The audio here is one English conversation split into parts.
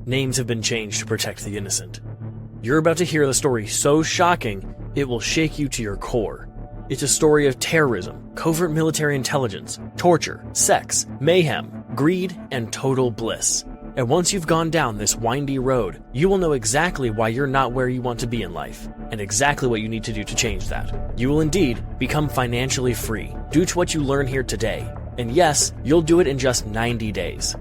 names have been changed to protect the innocent. You're about to hear the story so shocking, it will shake you to your core. It's a story of terrorism, covert military intelligence, torture, sex, mayhem, greed, and total bliss. And once you've gone down this windy road, you will know exactly why you're not where you want to be in life, and exactly what you need to do to change that. You will indeed become financially free due to what you learn here today. And yes, you'll do it in just 90 days.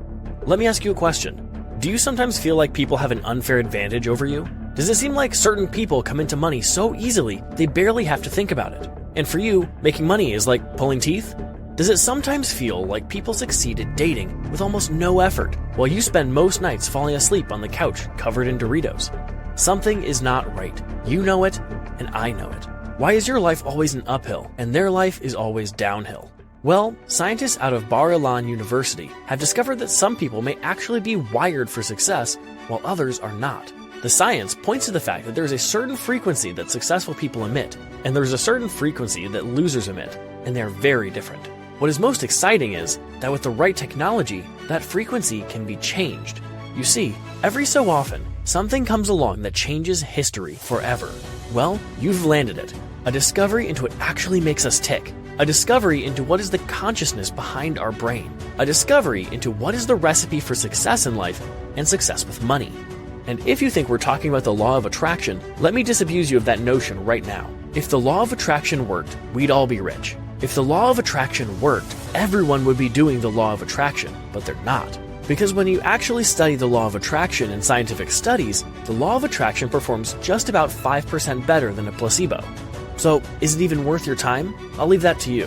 Let me ask you a question. Do you sometimes feel like people have an unfair advantage over you? Does it seem like certain people come into money so easily they barely have to think about it? And for you, making money is like pulling teeth? Does it sometimes feel like people succeed at dating with almost no effort, while you spend most nights falling asleep on the couch covered in Doritos? Something is not right. You know it, and I know it. Why is your life always an uphill, and their life is always downhill? Well, scientists out of Bar Ilan University have discovered that some people may actually be wired for success, while others are not. The science points to the fact that there is a certain frequency that successful people emit, and there is a certain frequency that losers emit, and they are very different. What is most exciting is that with the right technology, that frequency can be changed. You see, every so often, something comes along that changes history forever. Well, you've landed it. A discovery into what actually makes us tick. A discovery into what is the consciousness behind our brain. A discovery into what is the recipe for success in life and success with money. And if you think we're talking about the law of attraction, let me disabuse you of that notion right now. If the law of attraction worked, we'd all be rich. If the law of attraction worked, everyone would be doing the law of attraction, but they're not. Because when you actually study the law of attraction in scientific studies, the law of attraction performs just about 5% better than a placebo. So, is it even worth your time? I'll leave that to you.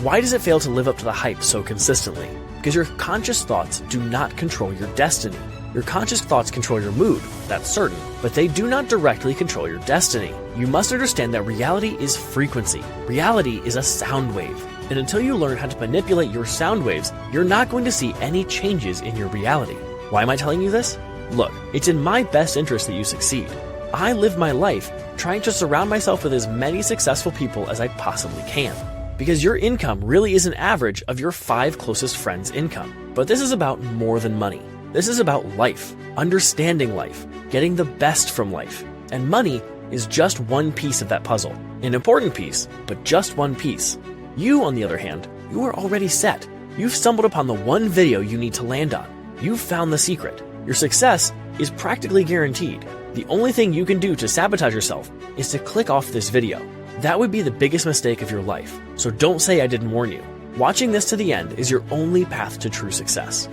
Why does it fail to live up to the hype so consistently? Because your conscious thoughts do not control your destiny. Your conscious thoughts control your mood, that's certain, but they do not directly control your destiny. You must understand that reality is frequency. Reality is a sound wave. And until you learn how to manipulate your sound waves, you're not going to see any changes in your reality. Why am I telling you this? Look, it's in my best interest that you succeed. I live my life trying to surround myself with as many successful people as I possibly can. Because your income really is an average of your 5 closest friends' income. But this is about more than money. This is about life, understanding life, getting the best from life. And money is just one piece of that puzzle. An important piece, but just one piece. You, on the other hand, you are already set. You've stumbled upon the one video you need to land on. You've found the secret. Your success is practically guaranteed. The only thing you can do to sabotage yourself is to click off this video. That would be the biggest mistake of your life. So don't say I didn't warn you. Watching this to the end is your only path to true success.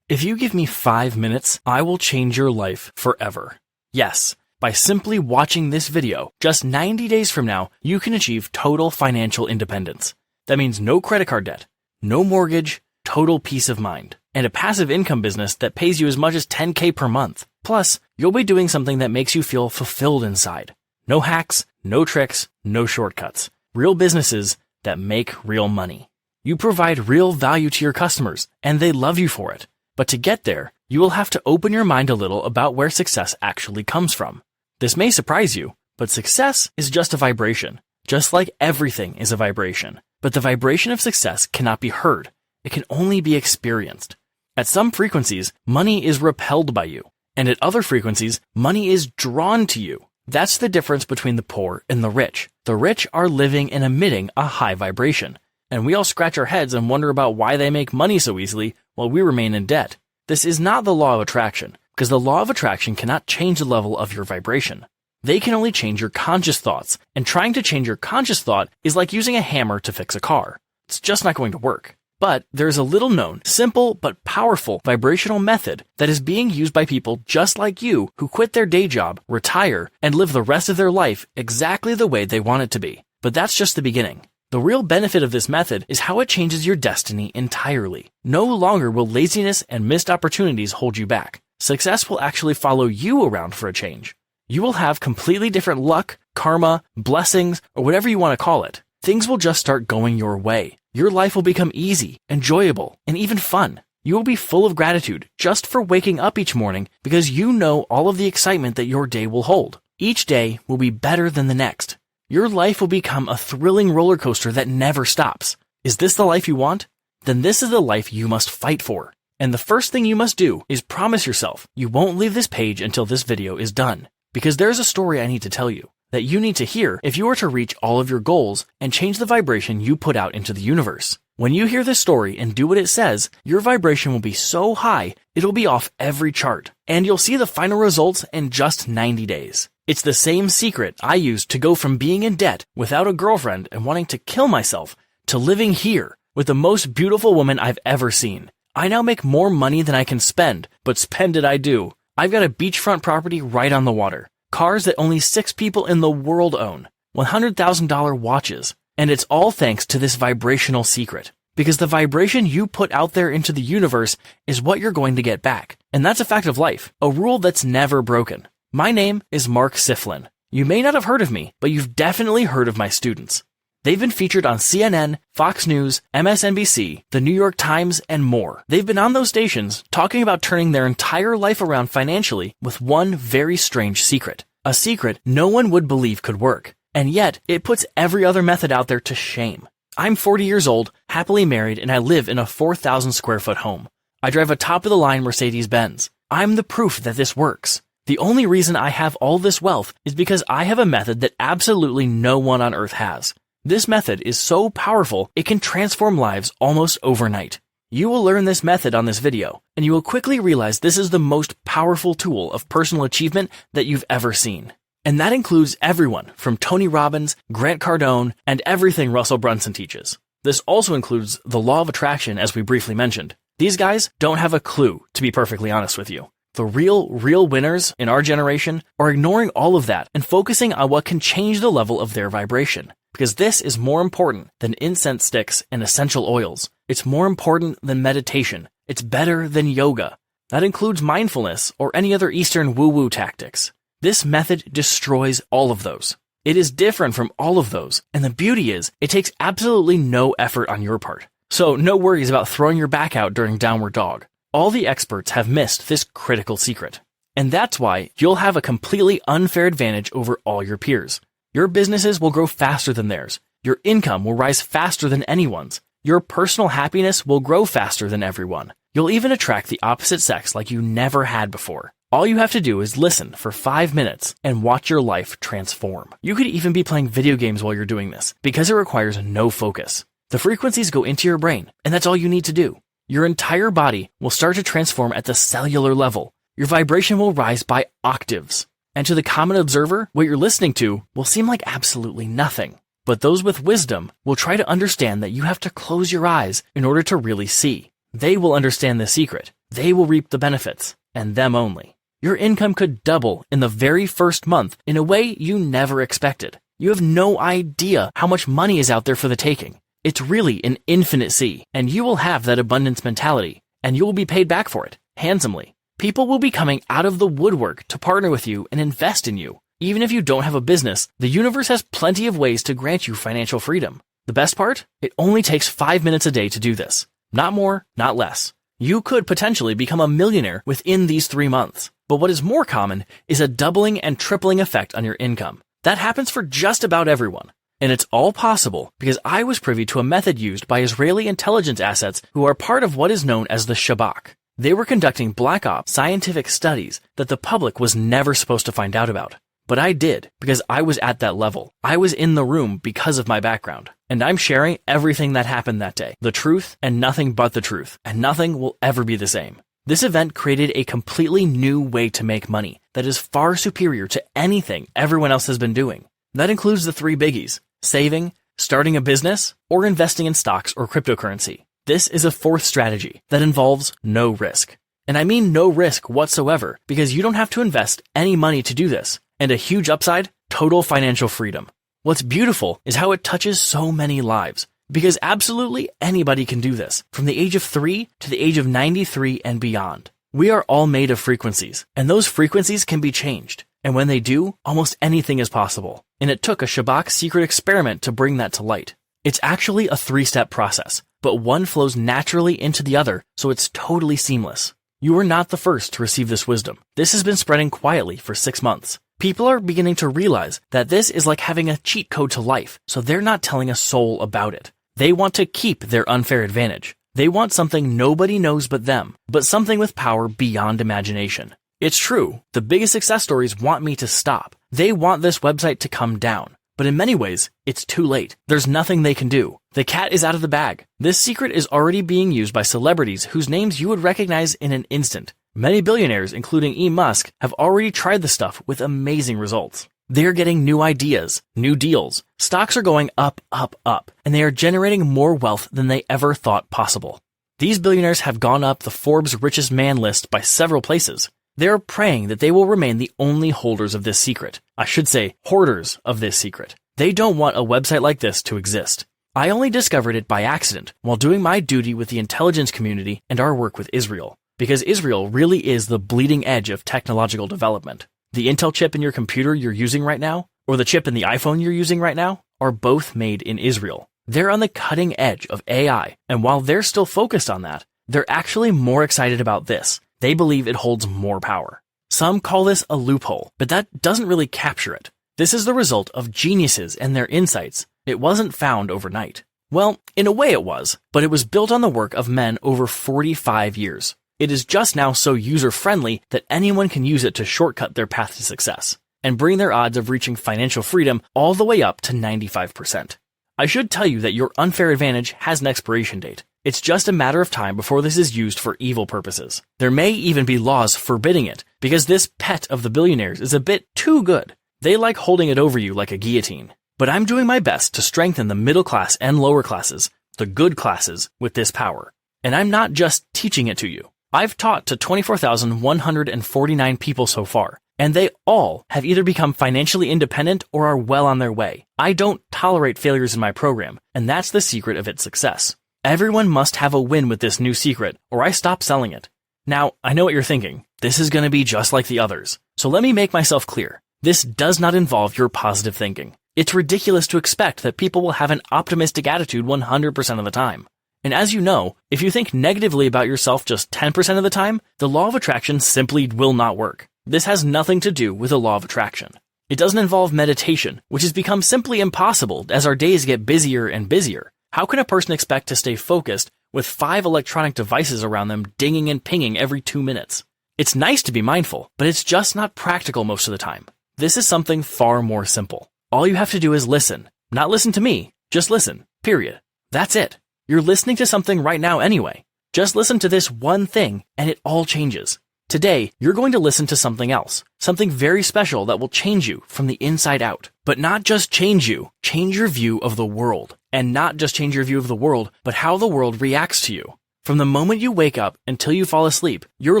If you give me 5 minutes, I will change your life forever. Yes, by simply watching this video, just 90 days from now, you can achieve total financial independence. That means no credit card debt, no mortgage, total peace of mind, and a passive income business that pays you as much as $10K per month. Plus, you'll be doing something that makes you feel fulfilled inside. No hacks, no tricks, no shortcuts. Real businesses that make real money. You provide real value to your customers, and they love you for it. But to get there, you will have to open your mind a little about where success actually comes from. This may surprise you, but success is just a vibration, just like everything is a vibration. But the vibration of success cannot be heard. It can only be experienced. At some frequencies, money is repelled by you, and at other frequencies, money is drawn to you. That's the difference between the poor and the rich. The rich are living and emitting a high vibration, and we all scratch our heads and wonder about why they make money so easily while we remain in debt. This is not the law of attraction, because the law of attraction cannot change the level of your vibration. They can only change your conscious thoughts, and trying to change your conscious thought is like using a hammer to fix a car. It's just not going to work. But there is a little known, simple but powerful vibrational method that is being used by people just like you who quit their day job, retire, and live the rest of their life exactly the way they want it to be. But that's just the beginning. The real benefit of this method is how it changes your destiny entirely. No longer will laziness and missed opportunities hold you back. Success will actually follow you around for a change. You will have completely different luck, karma, blessings, or whatever you want to call it. Things will just start going your way. Your life will become easy, enjoyable, and even fun. You will be full of gratitude just for waking up each morning because you know all of the excitement that your day will hold. Each day will be better than the next. Your life will become a thrilling roller coaster that never stops. Is this the life you want? Then this is the life you must fight for. And the first thing you must do is promise yourself you won't leave this page until this video is done. Because there's a story I need to tell you that you need to hear if you are to reach all of your goals and change the vibration you put out into the universe. When you hear this story and do what it says, your vibration will be so high, it'll be off every chart. And you'll see the final results in just 90 days. It's the same secret I used to go from being in debt without a girlfriend and wanting to kill myself to living here with the most beautiful woman I've ever seen. I now make more money than I can spend, but spend it I do. I've got a beachfront property right on the water, cars that only 6 people in the world own, $100,000 watches, and it's all thanks to this vibrational secret. Because the vibration you put out there into the universe is what you're going to get back. And that's a fact of life, a rule that's never broken. My name is Mark Siflin. You may not have heard of me, but you've definitely heard of my students. They've been featured on CNN, Fox News, MSNBC, The New York Times, and more. They've been on those stations talking about turning their entire life around financially with one very strange secret. A secret no one would believe could work. And yet, it puts every other method out there to shame. I'm 40 years old, happily married, and I live in a 4,000 square foot home. I drive a top-of-the-line Mercedes-Benz. I'm the proof that this works. The only reason I have all this wealth is because I have a method that absolutely no one on earth has. This method is so powerful, it can transform lives almost overnight. You will learn this method on this video, and you will quickly realize this is the most powerful tool of personal achievement that you've ever seen. And that includes everyone from Tony Robbins, Grant Cardone, and everything Russell Brunson teaches. This also includes the law of attraction, as we briefly mentioned. These guys don't have a clue, to be perfectly honest with you. The real winners in our generation are ignoring all of that and focusing on what can change the level of their vibration. Because this is more important than incense sticks and essential oils. It's more important than meditation. It's better than yoga. That includes mindfulness or any other Eastern woo-woo tactics. This method destroys all of those. It is different from all of those, and the beauty is, it takes absolutely no effort on your part. So no worries about throwing your back out during downward dog. All the experts have missed this critical secret. And that's why you'll have a completely unfair advantage over all your peers. Your businesses will grow faster than theirs. Your income will rise faster than anyone's. Your personal happiness will grow faster than everyone. You'll even attract the opposite sex like you never had before. All you have to do is listen for 5 minutes and watch your life transform. You could even be playing video games while you're doing this because it requires no focus. The frequencies go into your brain, and that's all you need to do. Your entire body will start to transform at the cellular level. Your vibration will rise by octaves. And to the common observer, what you're listening to will seem like absolutely nothing. But those with wisdom will try to understand that you have to close your eyes in order to really see. They will understand the secret. They will reap the benefits, and them only. Your income could double in the very first month in a way you never expected. You have no idea how much money is out there for the taking. It's really an infinite sea, and you will have that abundance mentality, and you will be paid back for it, handsomely. People will be coming out of the woodwork to partner with you and invest in you. Even if you don't have a business, the universe has plenty of ways to grant you financial freedom. The best part? It only takes 5 minutes a day to do this. Not more, not less. You could potentially become a millionaire within these 3 months. But what is more common is a doubling and tripling effect on your income. That happens for just about everyone. And it's all possible because I was privy to a method used by Israeli intelligence assets who are part of what is known as the Shabak. They were conducting black ops scientific studies that the public was never supposed to find out about. But I did, because I was at that level. I was in the room because of my background. And I'm sharing everything that happened that day. The truth and nothing but the truth. And nothing will ever be the same. This event created a completely new way to make money that is far superior to anything everyone else has been doing. That includes the 3 biggies: saving, starting a business, or investing in stocks or cryptocurrency. This is a 4th strategy that involves no risk. And I mean no risk whatsoever, because you don't have to invest any money to do this. And a huge upside, total financial freedom. What's beautiful is how it touches so many lives, because absolutely anybody can do this, from the age of 3 to the age of 93 and beyond. We are all made of frequencies, and those frequencies can be changed. And when they do, almost anything is possible. And it took a Shabak secret experiment to bring that to light. It's actually a 3-step process, but one flows naturally into the other, so it's totally seamless. You are not the first to receive this wisdom. This has been spreading quietly for 6 months. People are beginning to realize that this is like having a cheat code to life, so they're not telling a soul about it. They want to keep their unfair advantage. They want something nobody knows but them, but something with power beyond imagination. It's true, the biggest success stories want me to stop. They want this website to come down. But in many ways, it's too late. There's nothing they can do. The cat is out of the bag. This secret is already being used by celebrities whose names you would recognize in an instant. Many billionaires, including Elon Musk, have already tried the stuff with amazing results. They are getting new ideas, new deals. Stocks are going up, up, up, and they are generating more wealth than they ever thought possible. These billionaires have gone up the Forbes richest man list by several places. They are praying that they will remain the only holders of this secret. I should say, hoarders of this secret. They don't want a website like this to exist. I only discovered it by accident while doing my duty with the intelligence community and our work with Israel, because Israel really is the bleeding edge of technological development. The Intel chip in your computer you're using right now, or the chip in the iPhone you're using right now, are both made in Israel. They're on the cutting edge of AI, and while they're still focused on that, they're actually more excited about this. They believe it holds more power. Some call this a loophole, but that doesn't really capture it. This is the result of geniuses and their insights. It wasn't found overnight. Well, in a way it was, but it was built on the work of men over 45 years. It is just now so user-friendly that anyone can use it to shortcut their path to success and bring their odds of reaching financial freedom all the way up to 95%. I should tell you that your unfair advantage has an expiration date. It's just a matter of time before this is used for evil purposes. There may even be laws forbidding it, because this pet of the billionaires is a bit too good. They like holding it over you like a guillotine. But I'm doing my best to strengthen the middle class and lower classes, the good classes, with this power. And I'm not just teaching it to you. I've taught to 24,149 people so far, and they all have either become financially independent or are well on their way. I don't tolerate failures in my program, and that's the secret of its success. Everyone must have a win with this new secret, or I stop selling it. Now, I know what you're thinking. This is going to be just like the others. So let me make myself clear. This does not involve your positive thinking. It's ridiculous to expect that people will have an optimistic attitude 100% of the time. And as you know, if you think negatively about yourself just 10% of the time, the law of attraction simply will not work. This has nothing to do with the law of attraction. It doesn't involve meditation, which has become simply impossible as our days get busier and busier. How can a person expect to stay focused with 5 electronic devices around them dinging and pinging every 2 minutes? It's nice to be mindful, but it's just not practical most of the time. This is something far more simple. All you have to do is listen. Not listen to me, just listen, period. That's it. You're listening to something right now anyway. Just listen to this one thing and it all changes. Today, you're going to listen to something else, something very special that will change you from the inside out. But not just change you, change your view of the world. And not just change your view of the world, but how the world reacts to you. From the moment you wake up until you fall asleep, your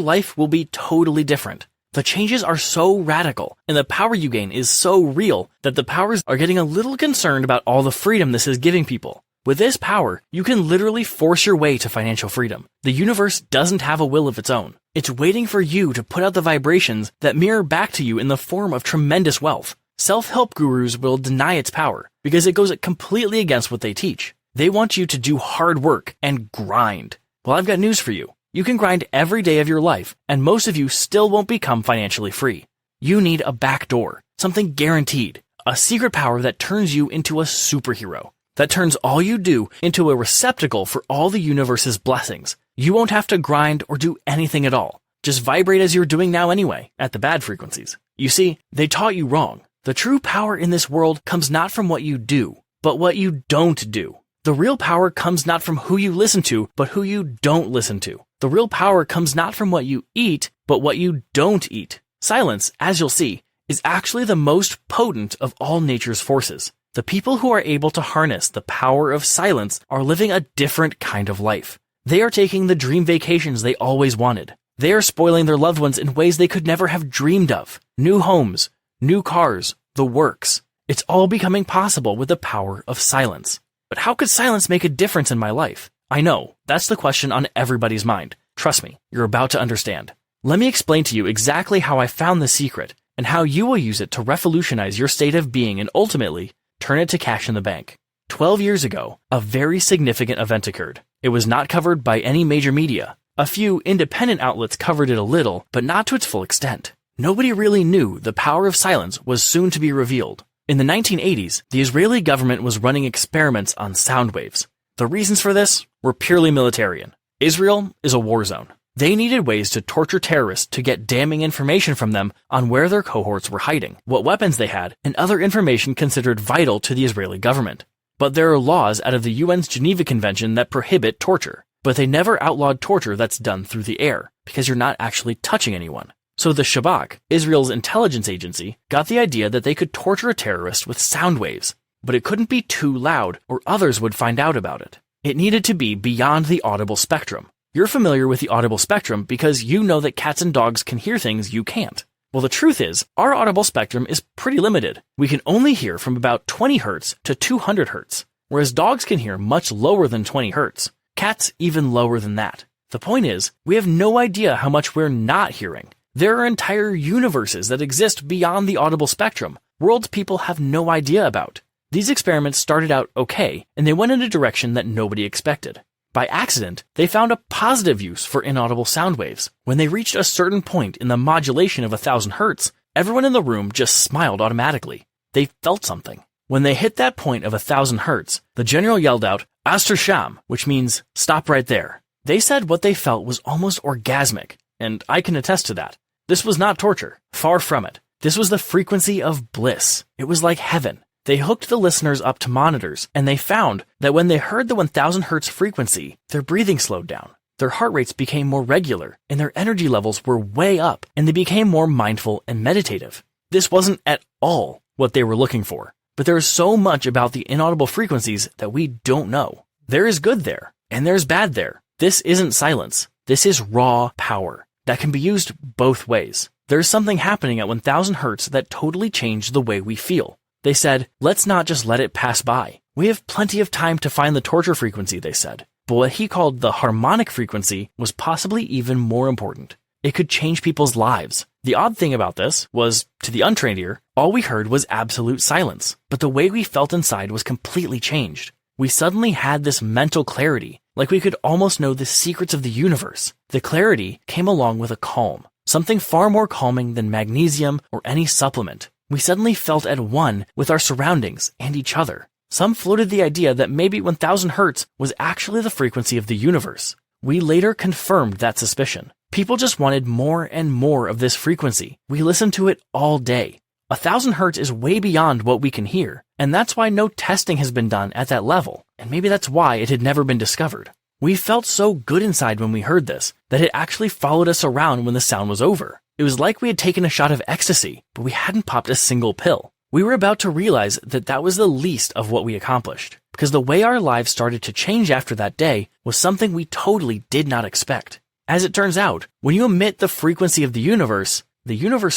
life will be totally different. The changes are so radical, and the power you gain is so real that the powers are getting a little concerned about all the freedom this is giving people. With this power, you can literally force your way to financial freedom. The universe doesn't have a will of its own. It's waiting for you to put out the vibrations that mirror back to you in the form of tremendous wealth. Self-help gurus will deny its power because it goes completely against what they teach. They want you to do hard work and grind. Well, I've got news for you. You can grind every day of your life, and most of you still won't become financially free. You need a back door, something guaranteed, a secret power that turns you into a superhero, that turns all you do into a receptacle for all the universe's blessings. You won't have to grind or do anything at all. Just vibrate as you're doing now anyway, at the bad frequencies. You see, they taught you wrong. The true power in this world comes not from what you do, but what you don't do. The real power comes not from who you listen to, but who you don't listen to. The real power comes not from what you eat, but what you don't eat. Silence, as you'll see, is actually the most potent of all nature's forces. The people who are able to harness the power of silence are living a different kind of life. They are taking the dream vacations they always wanted. They are spoiling their loved ones in ways they could never have dreamed of. New homes, new cars, the works. It's all becoming possible with the power of silence. But how could silence make a difference in my life? I know, that's the question on everybody's mind. Trust me, you're about to understand. Let me explain to you exactly how I found the secret and how you will use it to revolutionize your state of being and ultimately turn it to cash in the bank. 12 years ago, a very significant event occurred. It was not covered by any major media. A few independent outlets covered it a little, but not to its full extent. Nobody really knew the power of silence was soon to be revealed. In the 1980s, the Israeli government was running experiments on sound waves. The reasons for this were purely militarian. Israel is a war zone. They needed ways to torture terrorists to get damning information from them on where their cohorts were hiding, what weapons they had, and other information considered vital to the Israeli government. But there are laws out of the UN's Geneva Convention that prohibit torture, but they never outlawed torture that's done through the air, because you're not actually touching anyone. So the Shabak, Israel's intelligence agency, got the idea that they could torture a terrorist with sound waves, but it couldn't be too loud or others would find out about it. It needed to be beyond the audible spectrum. You're familiar with the audible spectrum because you know that cats and dogs can hear things you can't. Well, the truth is, our audible spectrum is pretty limited. We can only hear from about 20 Hz to 200 Hz, whereas dogs can hear much lower than 20 Hz. Cats even lower than that. The point is, we have no idea how much we're not hearing. There are entire universes that exist beyond the audible spectrum, worlds people have no idea about. These experiments started out okay, and they went in a direction that nobody expected. By accident, they found a positive use for inaudible sound waves. When they reached a certain point in the modulation of 1,000 Hz, everyone in the room just smiled automatically. They felt something. When they hit that point of 1,000 Hz, the general yelled out, Aster Sham, which means, stop right there. They said what they felt was almost orgasmic, and I can attest to that. This was not torture. Far from it. This was the frequency of bliss. It was like heaven. They hooked the listeners up to monitors, and they found that when they heard the 1,000 Hz frequency, their breathing slowed down, their heart rates became more regular, and their energy levels were way up, and they became more mindful and meditative. This wasn't at all what they were looking for, but there is so much about the inaudible frequencies that we don't know. There is good there, and there's bad there. This isn't silence. This is raw power that can be used both ways. There's something happening at 1,000 Hz that totally changed the way we feel. They said, let's not just let it pass by. We have plenty of time to find the torture frequency, they said. But what he called the harmonic frequency was possibly even more important. It could change people's lives. The odd thing about this was, to the untrained ear, all we heard was absolute silence. But the way we felt inside was completely changed. We suddenly had this mental clarity, like we could almost know the secrets of the universe. The clarity came along with a calm, something far more calming than magnesium or any supplement. We suddenly felt at one with our surroundings and each other. Some floated the idea that maybe 1,000 Hz was actually the frequency of the universe. We later confirmed that suspicion. People just wanted more and more of this frequency. We listened to it all day. 1,000 Hz is way beyond what we can hear, and that's why no testing has been done at that level, and maybe that's why it had never been discovered. We felt so good inside when we heard this that it actually followed us around when the sound was over. It was like we had taken a shot of ecstasy, but we hadn't popped a single pill. We were about to realize that that was the least of what we accomplished, because the way our lives started to change after that day was something we totally did not expect. As it turns out, when you emit the frequency of the universe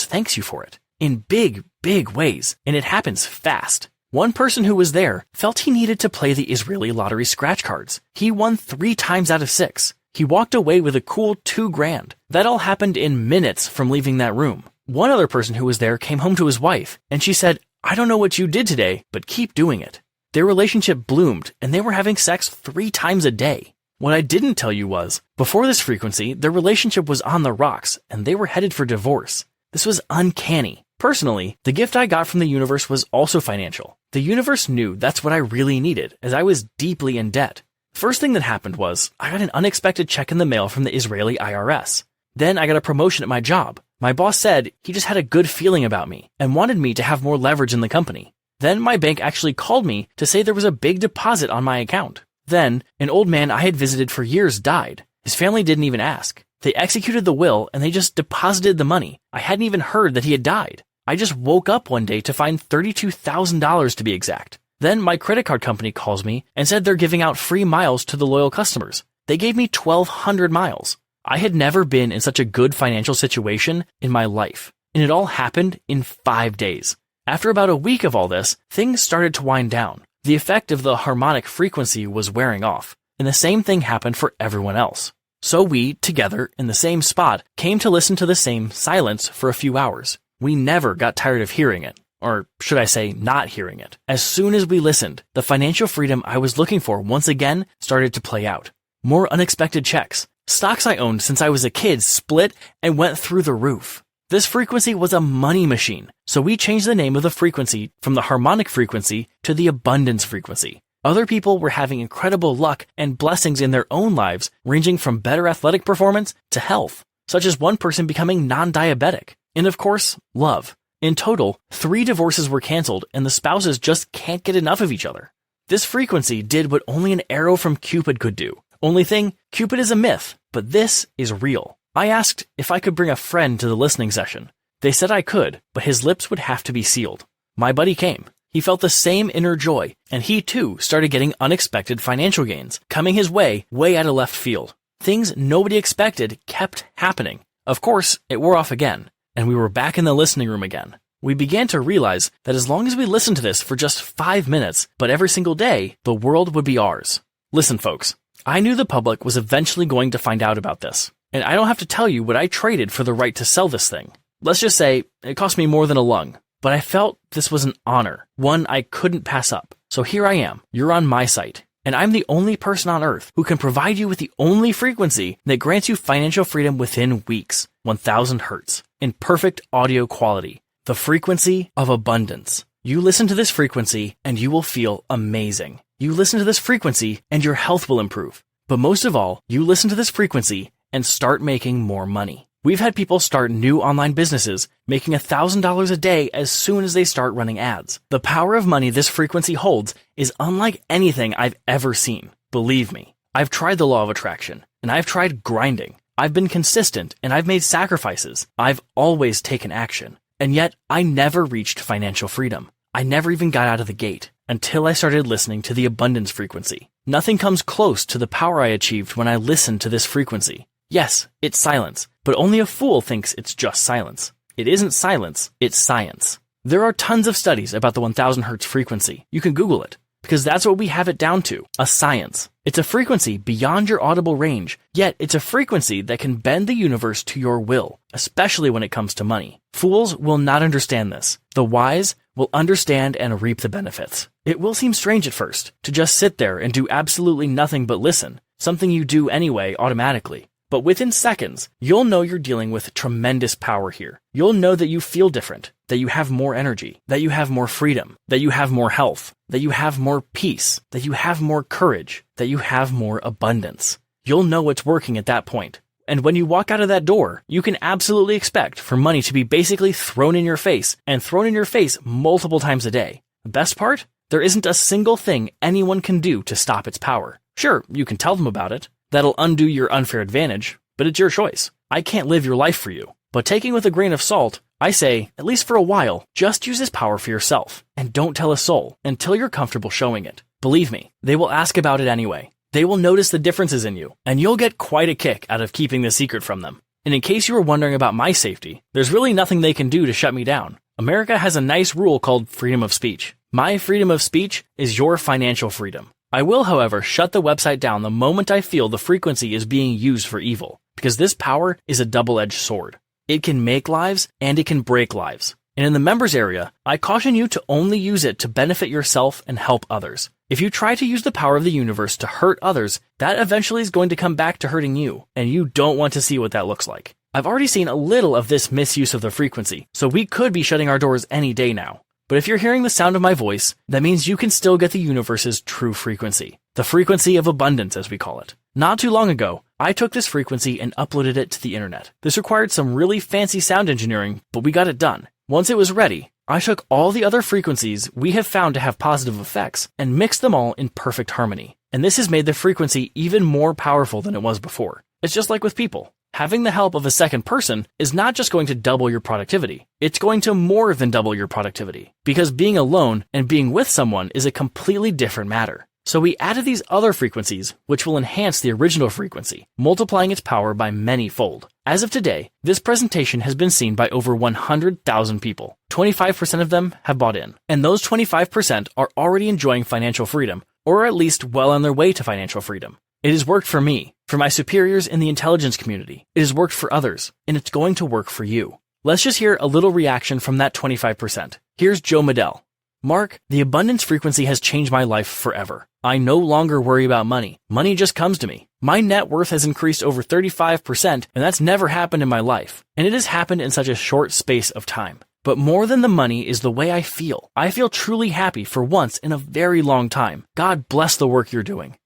thanks you for it. In big, big ways, and it happens fast. One person who was there felt he needed to play the Israeli lottery scratch cards. He won 3 times out of 6. He walked away with a cool $2,000. That all happened in minutes from leaving that room. One other person who was there came home to his wife, and she said, I don't know what you did today, but keep doing it. Their relationship bloomed, and they were having sex 3 times a day. What I didn't tell you was, before this frequency, their relationship was on the rocks, and they were headed for divorce. This was uncanny. Personally, the gift I got from the universe was also financial. The universe knew that's what I really needed, as I was deeply in debt. First thing that happened was, I got an unexpected check in the mail from the Israeli IRS. Then I got a promotion at my job. My boss said he just had a good feeling about me and wanted me to have more leverage in the company. Then my bank actually called me to say there was a big deposit on my account. Then, an old man I had visited for years died. His family didn't even ask. They executed the will and they just deposited the money. I hadn't even heard that he had died. I just woke up one day to find $32,000 to be exact. Then my credit card company calls me and said they're giving out free miles to the loyal customers. They gave me 1,200 miles. I had never been in such a good financial situation in my life, and it all happened in 5 days. After about a week of all this, things started to wind down. The effect of the harmonic frequency was wearing off, and the same thing happened for everyone else. So we, together, in the same spot, came to listen to the same silence for a few hours. We never got tired of hearing it. Or should I say, not hearing it. As soon as we listened, the financial freedom I was looking for once again started to play out. More unexpected checks. Stocks I owned since I was a kid split and went through the roof. This frequency was a money machine, so we changed the name of the frequency from the harmonic frequency to the abundance frequency. Other people were having incredible luck and blessings in their own lives, ranging from better athletic performance to health, such as one person becoming non-diabetic. And of course, love. In total, 3 divorces were canceled and the spouses just can't get enough of each other. This frequency did what only an arrow from Cupid could do. Only thing, Cupid is a myth, but this is real. I asked if I could bring a friend to the listening session. They said I could, but his lips would have to be sealed. My buddy came. He felt the same inner joy, and he too started getting unexpected financial gains, coming his way out of left field. Things nobody expected kept happening. Of course, it wore off again, and we were back in the listening room again. We began to realize that as long as we listened to this for just 5 minutes, but every single day, the world would be ours. Listen, folks, I knew the public was eventually going to find out about this, and I don't have to tell you what I traded for the right to sell this thing. Let's just say it cost me more than a lung, but I felt this was an honor, one I couldn't pass up. So here I am, you're on my site, and I'm the only person on earth who can provide you with the only frequency that grants you financial freedom within weeks, 1000 hertz, in perfect audio quality, the frequency of abundance. You listen to this frequency and you will feel amazing. You listen to this frequency and your health will improve. But most of all, you listen to this frequency and start making more money. We've had people start new online businesses, making $1,000 a day as soon as they start running ads. The power of money this frequency holds is unlike anything I've ever seen. Believe me, I've tried the law of attraction, and I've tried grinding. I've been consistent, and I've made sacrifices. I've always taken action. And yet, I never reached financial freedom. I never even got out of the gate until I started listening to the abundance frequency. Nothing comes close to the power I achieved when I listened to this frequency. Yes, it's silence, but only a fool thinks it's just silence. It isn't silence, it's science. There are tons of studies about the 1000 hertz frequency. You can Google it, because that's what we have it down to, a science. It's a frequency beyond your audible range, yet it's a frequency that can bend the universe to your will, especially when it comes to money. Fools will not understand this. The wise will understand and reap the benefits. It will seem strange at first to just sit there and do absolutely nothing but listen, something you do anyway automatically. But within seconds, you'll know you're dealing with tremendous power here. You'll know that you feel different, that you have more energy, that you have more freedom, that you have more health, that you have more peace, that you have more courage, that you have more abundance. You'll know it's working at that point. And when you walk out of that door, you can absolutely expect for money to be basically thrown in your face, and thrown in your face multiple times a day. The best part? There isn't a single thing anyone can do to stop its power. Sure, you can tell them about it. That'll undo your unfair advantage, but it's your choice. I can't live your life for you. But taking with a grain of salt, I say, at least for a while, just use this power for yourself, and don't tell a soul until you're comfortable showing it. Believe me, they will ask about it anyway. They will notice the differences in you, and you'll get quite a kick out of keeping the secret from them. And in case you were wondering about my safety, there's really nothing they can do to shut me down. America has a nice rule called freedom of speech. My freedom of speech is your financial freedom. I will, however, shut the website down the moment I feel the frequency is being used for evil, because this power is a double-edged sword. It can make lives, and it can break lives. And in the members area, I caution you to only use it to benefit yourself and help others. If you try to use the power of the universe to hurt others, that eventually is going to come back to hurting you, and you don't want to see what that looks like. I've already seen a little of this misuse of the frequency, so we could be shutting our doors any day now. But if you're hearing the sound of my voice, that means you can still get the universe's true frequency. The frequency of abundance, as we call it. Not too long ago, I took this frequency and uploaded it to the internet. This required some really fancy sound engineering, but we got it done. Once it was ready, I took all the other frequencies we have found to have positive effects and mixed them all in perfect harmony. And this has made the frequency even more powerful than it was before. It's just like with people. Having the help of a second person is not just going to double your productivity. It's going to more than double your productivity. Because being alone and being with someone is a completely different matter. So we added these other frequencies, which will enhance the original frequency, multiplying its power by many-fold. As of today, this presentation has been seen by over 100,000 people. 25% of them have bought in. And those 25% are already enjoying financial freedom, or at least well on their way to financial freedom. It has worked for me, for my superiors in the intelligence community. It has worked for others, and it's going to work for you. Let's just hear a little reaction from that 25%. Here's Joe Medell. Mark, the abundance frequency has changed my life forever. I no longer worry about money. Money just comes to me. My net worth has increased over 35%, and that's never happened in my life. And it has happened in such a short space of time. But more than the money is the way I feel. I feel truly happy for once in a very long time. God bless the work you're doing.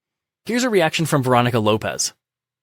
Here's a reaction from Veronica Lopez.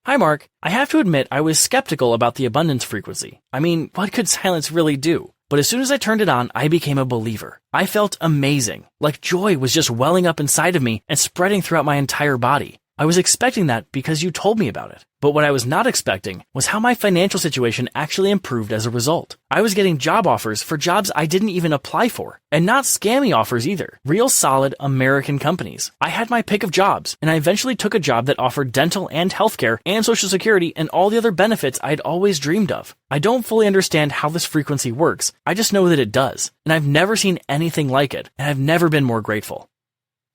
Hi, Mark. I have to admit I was skeptical about the abundance frequency. I mean, what could silence really do? But as soon as I turned it on, I became a believer. I felt amazing, like joy was just welling up inside of me and spreading throughout my entire body. I was expecting that because you told me about it. But what I was not expecting was how my financial situation actually improved as a result. I was getting job offers for jobs I didn't even apply for, and not scammy offers either. Real solid American companies. I had my pick of jobs, and I eventually took a job that offered dental and healthcare and Social Security and all the other benefits I'd always dreamed of. I don't fully understand how this frequency works. I just know that it does, and I've never seen anything like it, and I've never been more grateful.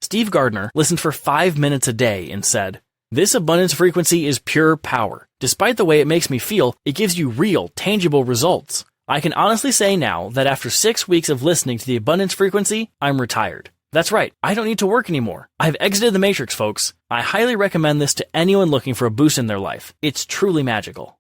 Steve Gardner listened for 5 minutes a day and said, "This abundance frequency is pure power. Despite the way it makes me feel, it gives you real, tangible results. I can honestly say now that after 6 weeks of listening to the abundance frequency, I'm retired. That's right, I don't need to work anymore. I've exited the matrix, folks. I highly recommend this to anyone looking for a boost in their life. It's truly magical."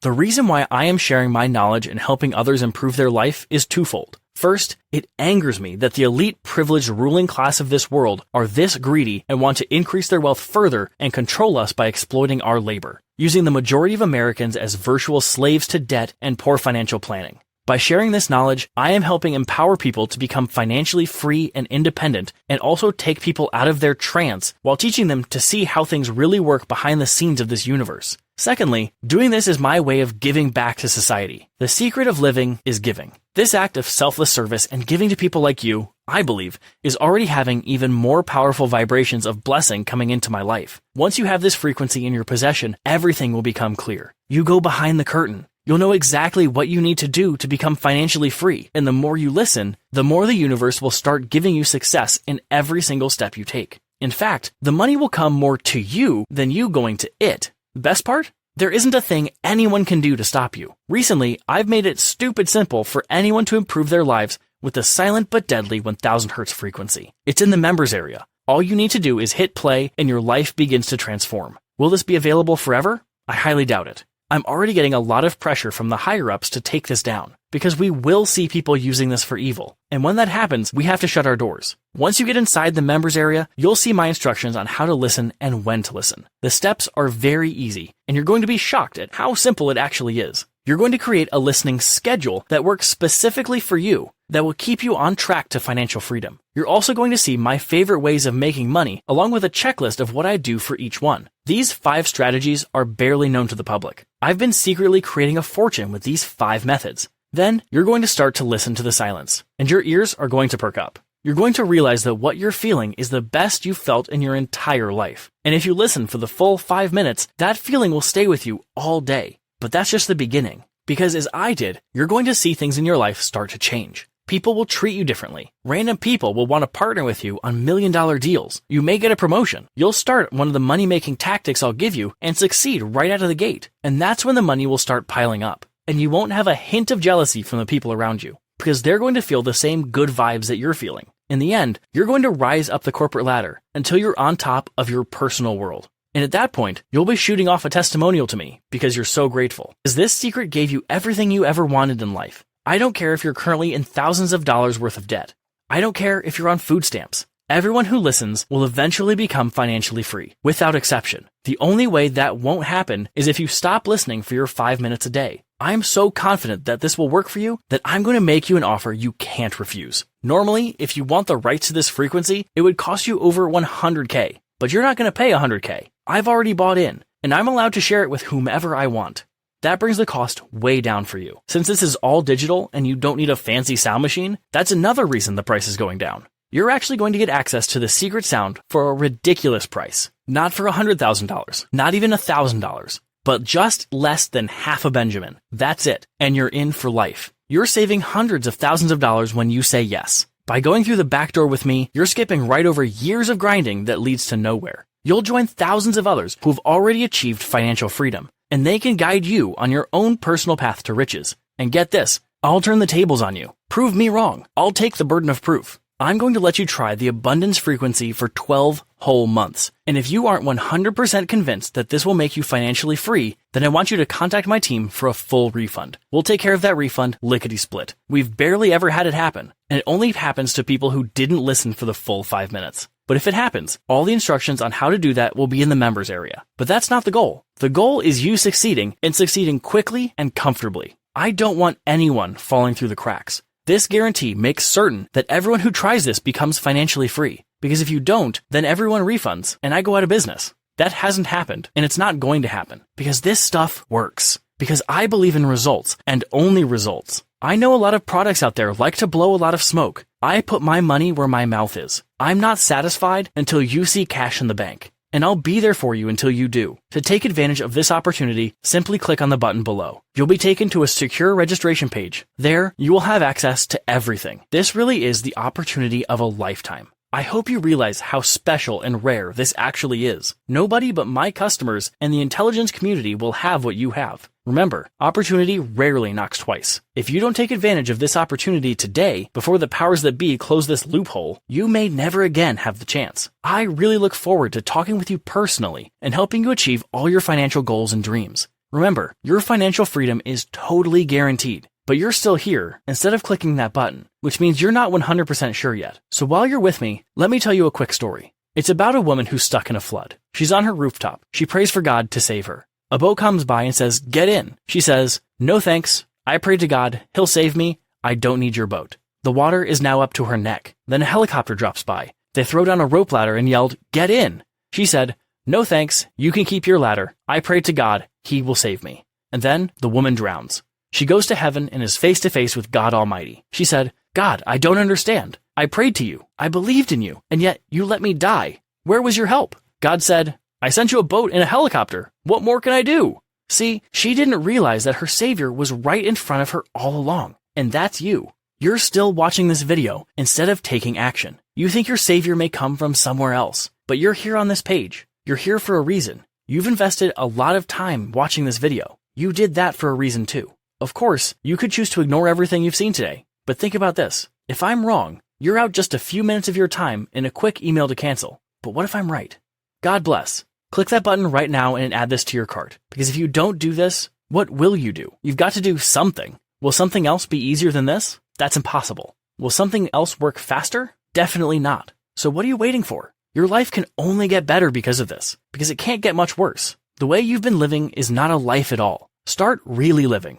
The reason why I am sharing my knowledge and helping others improve their life is twofold. First, it angers me that the elite privileged ruling class of this world are this greedy and want to increase their wealth further and control us by exploiting our labor, using the majority of Americans as virtual slaves to debt and poor financial planning. By sharing this knowledge, I am helping empower people to become financially free and independent and also take people out of their trance while teaching them to see how things really work behind the scenes of this universe. Secondly, doing this is my way of giving back to society. The secret of living is giving. This act of selfless service and giving to people like you, I believe, is already having even more powerful vibrations of blessing coming into my life. Once you have this frequency in your possession, everything will become clear. You go behind the curtain. You'll know exactly what you need to do to become financially free. And the more you listen, the more the universe will start giving you success in every single step you take. In fact, the money will come more to you than you going to it. The best part? There isn't a thing anyone can do to stop you. Recently, I've made it stupid simple for anyone to improve their lives with the silent but deadly 1000 Hz frequency. It's in the members area. All you need to do is hit play and your life begins to transform. Will this be available forever? I highly doubt it. I'm already getting a lot of pressure from the higher-ups to take this down, because we will see people using this for evil. And when that happens, we have to shut our doors. Once you get inside the members area, you'll see my instructions on how to listen and when to listen. The steps are very easy, and you're going to be shocked at how simple it actually is. You're going to create a listening schedule that works specifically for you, that will keep you on track to financial freedom. You're also going to see my favorite ways of making money, along with a checklist of what I do for each one. These 5 strategies are barely known to the public. I've been secretly creating a fortune with these 5 methods. Then, you're going to start to listen to the silence, and your ears are going to perk up. You're going to realize that what you're feeling is the best you've felt in your entire life. And if you listen for the full 5 minutes, that feeling will stay with you all day. But that's just the beginning. Because as I did, you're going to see things in your life start to change. People will treat you differently. Random people will want to partner with you on $1 million deals. You may get a promotion. You'll start one of the money-making tactics I'll give you and succeed right out of the gate. And that's when the money will start piling up. And you won't have a hint of jealousy from the people around you, because they're going to feel the same good vibes that you're feeling. In the end, you're going to rise up the corporate ladder until you're on top of your personal world. And at that point, you'll be shooting off a testimonial to me because you're so grateful. Because this secret gave you everything you ever wanted in life. I don't care if you're currently in thousands of dollars worth of debt. I don't care if you're on food stamps. Everyone who listens will eventually become financially free, without exception. The only way that won't happen is if you stop listening for your 5 minutes a day. I'm so confident that this will work for you that I'm going to make you an offer you can't refuse. Normally, if you want the rights to this frequency, it would cost you over $100K. But you're not going to pay $100K. I've already bought in, and I'm allowed to share it with whomever I want. That brings the cost way down for you. Since this is all digital and you don't need a fancy sound machine, that's another reason the price is going down. You're actually going to get access to the secret sound for a ridiculous price. Not for $100,000, not even $1,000, but just less than half a Benjamin. That's it, and you're in for life. You're saving hundreds of thousands of dollars when you say yes. By going through the back door with me, you're skipping right over years of grinding that leads to nowhere. You'll join thousands of others who've already achieved financial freedom, and they can guide you on your own personal path to riches. And get this, I'll turn the tables on you. Prove me wrong. I'll take the burden of proof. I'm going to let you try the abundance frequency for 12 whole months. And if you aren't 100% convinced that this will make you financially free, then I want you to contact my team for a full refund. We'll take care of that refund lickety-split. We've barely ever had it happen, and it only happens to people who didn't listen for the full 5 minutes. But if it happens, all the instructions on how to do that will be in the members area. But that's not the goal. The goal is you succeeding, and succeeding quickly and comfortably. I don't want anyone falling through the cracks. This guarantee makes certain that everyone who tries this becomes financially free. Because if you don't, then everyone refunds, and I go out of business. That hasn't happened, and it's not going to happen. Because this stuff works. Because I believe in results, and only results. I know a lot of products out there like to blow a lot of smoke. I put my money where my mouth is. I'm not satisfied until you see cash in the bank. And I'll be there for you until you do. To take advantage of this opportunity, simply click on the button below. You'll be taken to a secure registration page. There, you will have access to everything. This really is the opportunity of a lifetime. I hope you realize how special and rare this actually is. Nobody but my customers and the intelligence community will have what you have. Remember, opportunity rarely knocks twice. If you don't take advantage of this opportunity today, before the powers that be close this loophole, you may never again have the chance. I really look forward to talking with you personally and helping you achieve all your financial goals and dreams. Remember, your financial freedom is totally guaranteed. But you're still here instead of clicking that button, which means you're not 100% sure yet. So while you're with me, let me tell you a quick story. It's about a woman who's stuck in a flood. She's on her rooftop. She prays for God to save her. A boat comes by and says, "Get in." She says, "No thanks. I prayed to God. He'll save me. I don't need your boat." The water is now up to her neck. Then a helicopter drops by. They throw down a rope ladder and yelled, "Get in." She said, "No thanks. You can keep your ladder. I prayed to God. He will save me." And then the woman drowns. She goes to heaven and is face to face with God Almighty. She said, "God, I don't understand. I prayed to you. I believed in you. And yet you let me die. Where was your help?" God said, "I sent you a boat and a helicopter. What more can I do?" See, she didn't realize that her Savior was right in front of her all along. And that's you. You're still watching this video instead of taking action. You think your Savior may come from somewhere else, but you're here on this page. You're here for a reason. You've invested a lot of time watching this video. You did that for a reason too. Of course, you could choose to ignore everything you've seen today. But think about this. If I'm wrong, you're out just a few minutes of your time in a quick email to cancel. But what if I'm right? God bless. Click that button right now and add this to your cart. Because if you don't do this, what will you do? You've got to do something. Will something else be easier than this? That's impossible. Will something else work faster? Definitely not. So what are you waiting for? Your life can only get better because of this. Because it can't get much worse. The way you've been living is not a life at all. Start really living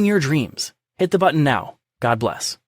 your dreams. Hit the button now. God bless.